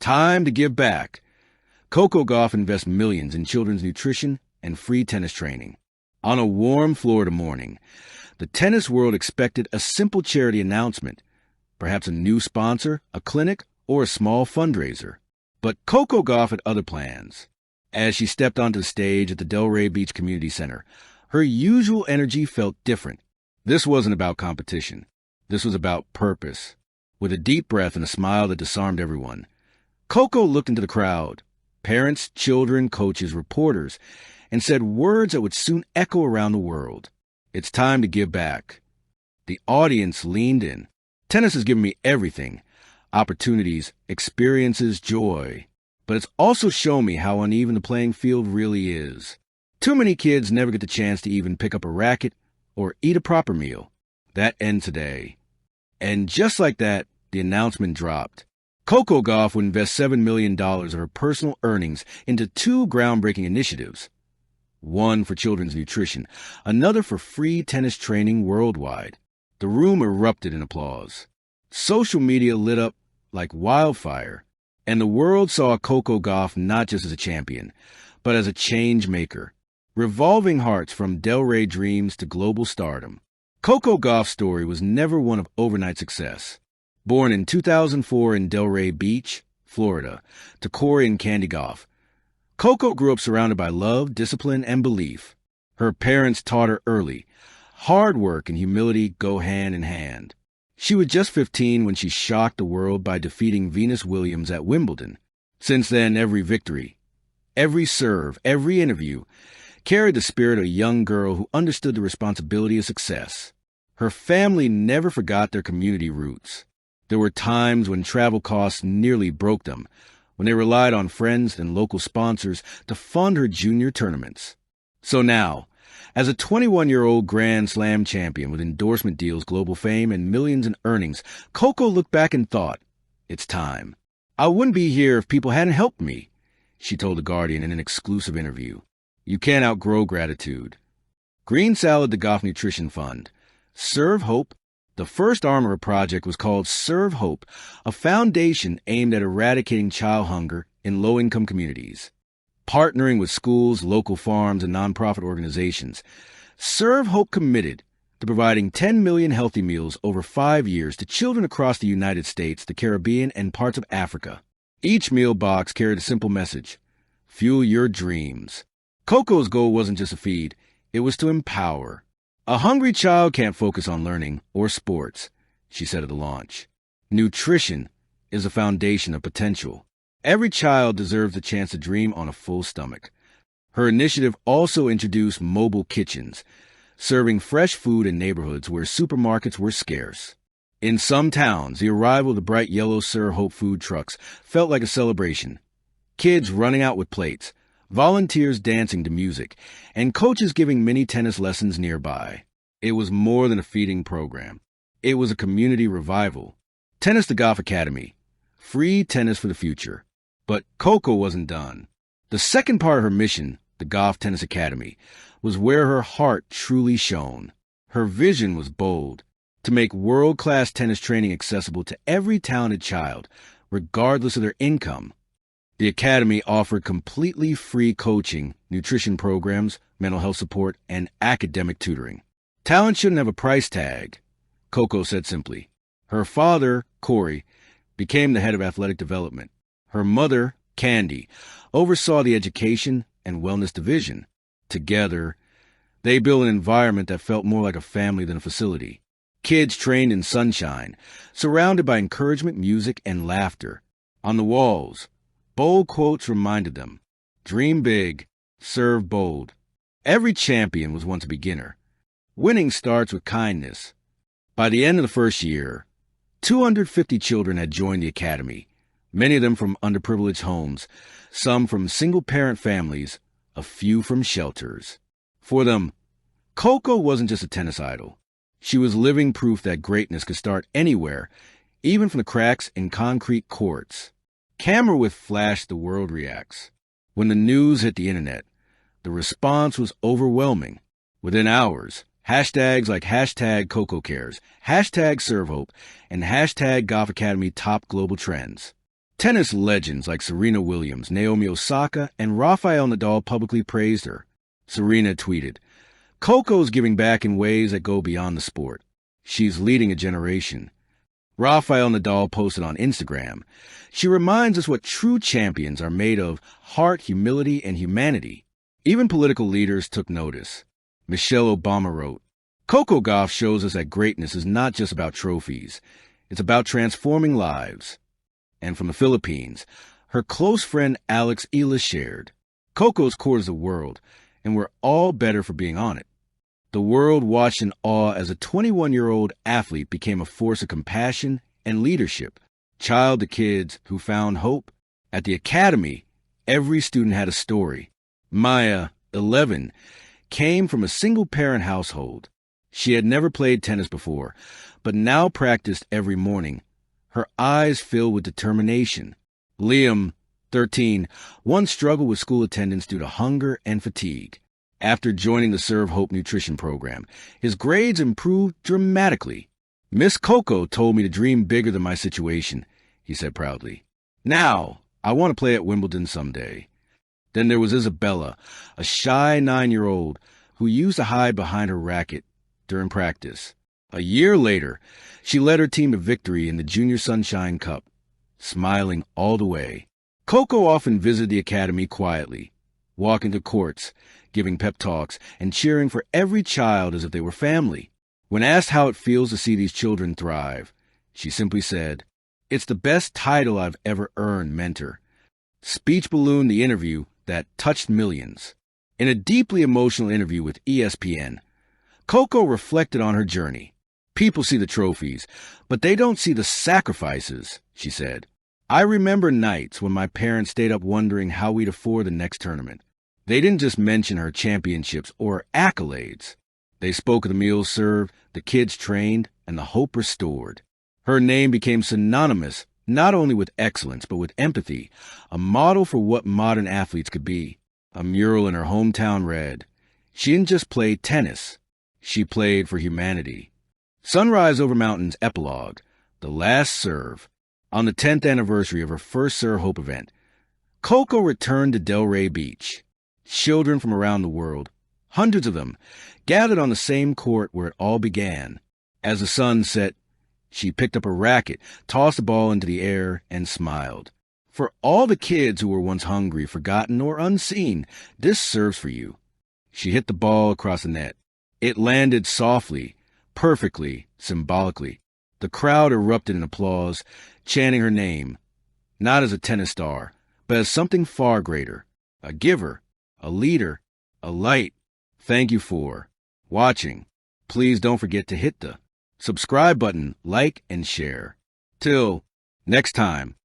Time to give back. Coco Gauff invests millions in children's nutrition and free tennis training. On a warm Florida morning, the tennis world expected a simple charity announcement, perhaps a new sponsor, a clinic, or a small fundraiser. But Coco Gauff had other plans. As she stepped onto the stage at the Delray Beach Community Center, her usual energy felt different. This wasn't about competition. This was about purpose. With a deep breath and a smile that disarmed everyone, Coco looked into the crowd, parents, children, coaches, reporters, and said words that would soon echo around the world. It's time to give back. The audience leaned in. Tennis has given me everything. Opportunities, experiences, joy. But it's also shown me how uneven the playing field really is. Too many kids never get the chance to even pick up a racket or eat a proper meal. That ends today. And just like that, the announcement dropped. Coco Gauff would invest $7 million of her personal earnings into two groundbreaking initiatives. One for children's nutrition, another for free tennis training worldwide. The room erupted in applause. Social media lit up like wildfire, and the world saw Coco Gauff not just as a champion, but as a change maker, revolving hearts from Delray dreams to global stardom. Coco Gauff's story was never one of overnight success. Born in 2004 in Delray Beach, Florida, to Corey and Candy Gauff, Coco grew up surrounded by love, discipline, and belief. Her parents taught her early. Hard work and humility go hand in hand. She was just 15 when she shocked the world by defeating Venus Williams at Wimbledon. Since then, every victory, every serve, every interview carried the spirit of a young girl who understood the responsibility of success. Her family never forgot their community roots. There were times when travel costs nearly broke them, when they relied on friends and local sponsors to fund her junior tournaments. So now, as a 21-year-old Grand Slam champion with endorsement deals, global fame, and millions in earnings, Coco looked back and thought, it's time. I wouldn't be here if people hadn't helped me, she told The Guardian in an exclusive interview. You can't outgrow gratitude. Green Salad, the Gauff Nutrition Fund. Serve Hope. The first arm of her project was called Serve Hope, a foundation aimed at eradicating child hunger in low-income communities. Partnering with schools, local farms, and nonprofit organizations, Serve Hope committed to providing 10 million healthy meals over 5 years to children across the United States, the Caribbean, and parts of Africa. Each meal box carried a simple message: fuel your dreams. Coco's goal wasn't just to feed, it was to empower. A hungry child can't focus on learning or sports, she said at the launch. Nutrition is the foundation of potential. Every child deserves a chance to dream on a full stomach. Her initiative also introduced mobile kitchens, serving fresh food in neighborhoods where supermarkets were scarce. In some towns, the arrival of the bright yellow Serve Hope food trucks felt like a celebration. Kids running out with plates, volunteers dancing to music, and coaches giving mini tennis lessons nearby. It was more than a feeding program. It was a community revival. Tennis the Gauff Academy. Free tennis for the future. But Coco wasn't done. The second part of her mission, the Gauff Tennis Academy, was where her heart truly shone. Her vision was bold: to make world-class tennis training accessible to every talented child, regardless of their income. The Academy offered completely free coaching, nutrition programs, mental health support, and academic tutoring. Talent shouldn't have a price tag, Coco said simply. Her father, Corey, became the head of athletic development. Her mother, Candy, oversaw the education and wellness division. Together, they built an environment that felt more like a family than a facility. Kids trained in sunshine, surrounded by encouragement, music, and laughter. On the walls, bold quotes reminded them: dream big, serve bold. Every champion was once a beginner. Winning starts with kindness. By the end of the first year, 250 children had joined the academy, many of them from underprivileged homes, some from single-parent families, a few from shelters. For them, Coco wasn't just a tennis idol. She was living proof that greatness could start anywhere, even from the cracks in concrete courts. Camera with flash, the world reacts. When the news hit the internet, the response was overwhelming. Within hours, hashtags like hashtag CocoCares, hashtag ServeHope, and hashtag Gauff Academy topped global trends. Tennis legends like Serena Williams, Naomi Osaka, and Rafael Nadal publicly praised her. Serena tweeted, "Coco's giving back in ways that go beyond the sport. She's leading a generation." Rafael Nadal posted on Instagram, "She reminds us what true champions are made of: heart, humility, and humanity." Even political leaders took notice. Michelle Obama wrote, "Coco Gauff shows us that greatness is not just about trophies. It's about transforming lives." And from the Philippines, her close friend Alex Ila shared, "Coco's court is the world, and we're all better for being on it." The world watched in awe as a 21-year-old athlete became a force of compassion and leadership. Child to kids who found hope. At the academy, every student had a story. Maya, 11, came from a single-parent household. She had never played tennis before, but now practiced every morning. Her eyes filled with determination. Liam, 13, once struggled with school attendance due to hunger and fatigue. After joining the Serve Hope nutrition program, his grades improved dramatically. "Miss Coco told me to dream bigger than my situation," he said proudly. "Now, I want to play at Wimbledon someday." Then there was Isabella, a shy 9-year-old who used to hide behind her racket during practice. A year later, she led her team to victory in the Junior Sunshine Cup, smiling all the way. Coco often visited the academy quietly, walking the courts, giving pep talks, and cheering for every child as if they were family. When asked how it feels to see these children thrive, she simply said, "It's the best title I've ever earned, mentor." Speech ballooned the interview that touched millions. In a deeply emotional interview with ESPN, Coco reflected on her journey. "People see the trophies, but they don't see the sacrifices," she said. "I remember nights when my parents stayed up wondering how we'd afford the next tournament. They didn't just mention her championships or accolades. They spoke of the meals served, the kids trained, and the hope restored." Her name became synonymous not only with excellence, but with empathy, a model for what modern athletes could be. A mural in her hometown read, "She didn't just play tennis. She played for humanity." Sunrise Over Mountains epilogue, The Last Serve. On the 10th anniversary of her first Serve Hope event, Coco returned to Delray Beach. Children from around the world, hundreds of them, gathered on the same court where it all began. As the sun set, she picked up a racket, tossed the ball into the air, and smiled. "For all the kids who were once hungry, forgotten, or unseen, this serves for you." She hit the ball across the net. It landed softly, perfectly, symbolically. The crowd erupted in applause, chanting her name, not as a tennis star, but as something far greater, a giver, a leader, a light. Thank you for watching. Please don't forget to hit the subscribe button, like, and share. Till next time.